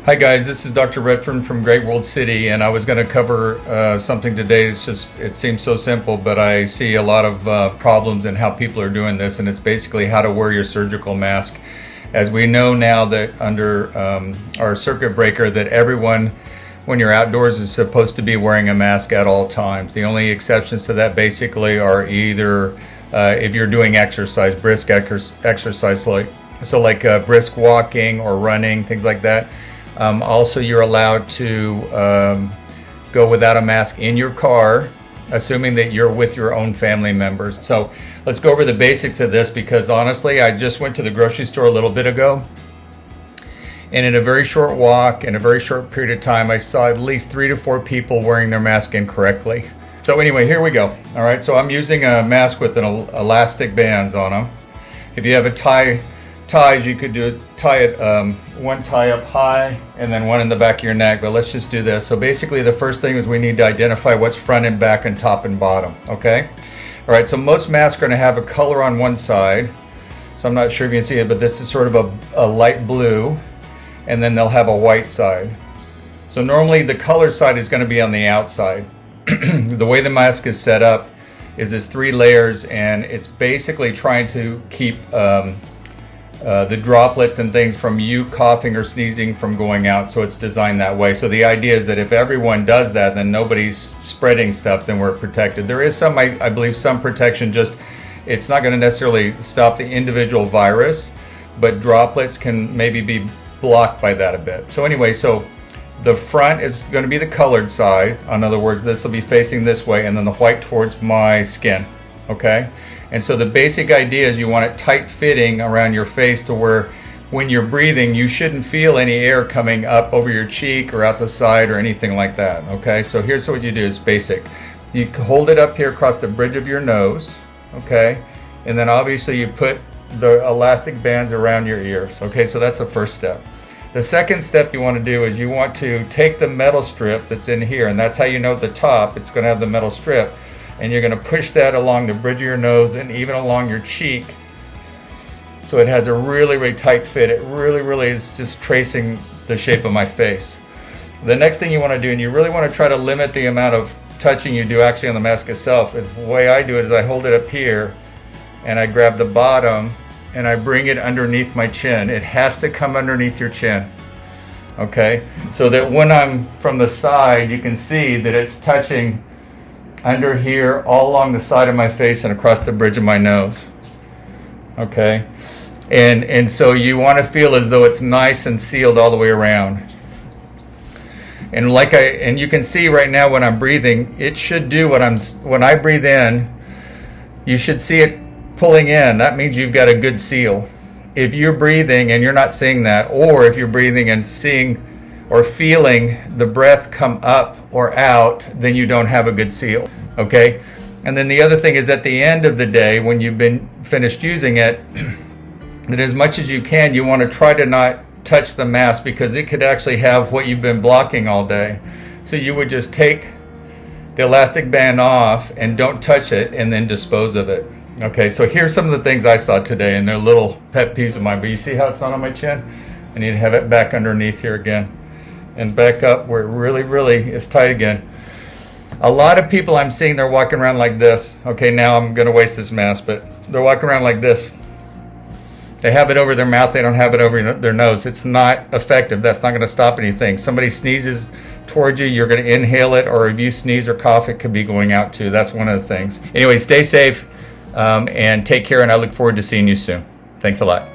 Hi guys, this is Dr. Redfern from Great World City, and I was going to cover something today. It seems so simple, but I see a lot of problems in how people are doing this, and it's basically how to wear your surgical mask. As we know now that under our circuit breaker that everyone, when you're outdoors, is supposed to be wearing a mask at all times. The only exceptions to that basically are either if you're doing exercise, brisk exercise, like brisk walking or running, things like that. Also, you're allowed to go without a mask in your car, assuming that you're with your own family members. So let's go over the basics of this, because honestly, I just went to the grocery store a little bit ago, and in a very short walk, in a very short period of time, I saw at least 3 to 4 people wearing their mask incorrectly. So anyway, here we go. All right, so I'm using a mask with an elastic bands on them. If you have a ties, you could tie it one tie up high and then one in the back of your neck, but let's just do this. So basically the first thing is we need to identify what's front and back and top and bottom, okay? All right, so most masks are going to have a color on one side, so I'm not sure if you can see it, but this is sort of a light blue, and then they'll have a white side. So normally the color side is going to be on the outside. The way the mask is set up is it's 3 layers, and it's basically trying to keep the droplets and things from you coughing or sneezing from going out, so it's designed that way. So the idea is that if everyone does that, then nobody's spreading stuff, then we're protected. There is some, I believe, some protection, just it's not going to necessarily stop the individual virus, but droplets can maybe be blocked by that a bit. So anyway, so the front is going to be the colored side. In other words, this will be facing this way, and then the white towards my skin, okay? And so the basic idea is you want it tight fitting around your face to where when you're breathing, you shouldn't feel any air coming up over your cheek or out the side or anything like that, okay? So here's what you do, it's basic. You hold it up here across the bridge of your nose, okay? And then obviously you put the elastic bands around your ears, okay? So that's the first step. The second step you want to do is you want to take the metal strip that's in here, and that's how you know at the top it's going to have the metal strip. And you're going to push that along the bridge of your nose and even along your cheek, so it has a really, really tight fit. It really is just tracing the shape of my face. The next thing you want to do, and you really want to try to limit the amount of touching you do actually on the mask itself, is the way I do it is I hold it up here and I grab the bottom and I bring it underneath my chin. It has to come underneath your chin, okay? So that when I'm from the side, you can see that it's touching under here, all along the side of my face and across the bridge of my nose, okay? And so you want to feel as though it's nice and sealed all the way around. And you can see right now when I'm breathing, it should do when I breathe in, you should see it pulling in. That means you've got a good seal. If you're breathing and you're not seeing that, or if you're breathing and seeing or feeling the breath come up or out, then you don't have a good seal, okay? And then the other thing is at the end of the day, when you've been finished using it, that as much as you can, you want to try to not touch the mask, because it could actually have what you've been blocking all day. So you would just take the elastic band off and don't touch it, and then dispose of it. Okay, so here's some of the things I saw today, and they're little pet peeves of mine, but you see how it's not on my chin? I need to have it back underneath here again, and back up where it really is tight again. A lot of people I'm seeing, they're walking around like this. Okay, now I'm going to waste this mask, but they're walking around like this. They have it over their mouth, they don't have it over their nose. It's not effective. That's not going to stop anything. Somebody sneezes towards you, you're going to inhale it, or if you sneeze or cough, it could be going out too. That's one of the things. Anyway, stay safe and take care, and I look forward to seeing you soon. Thanks a lot.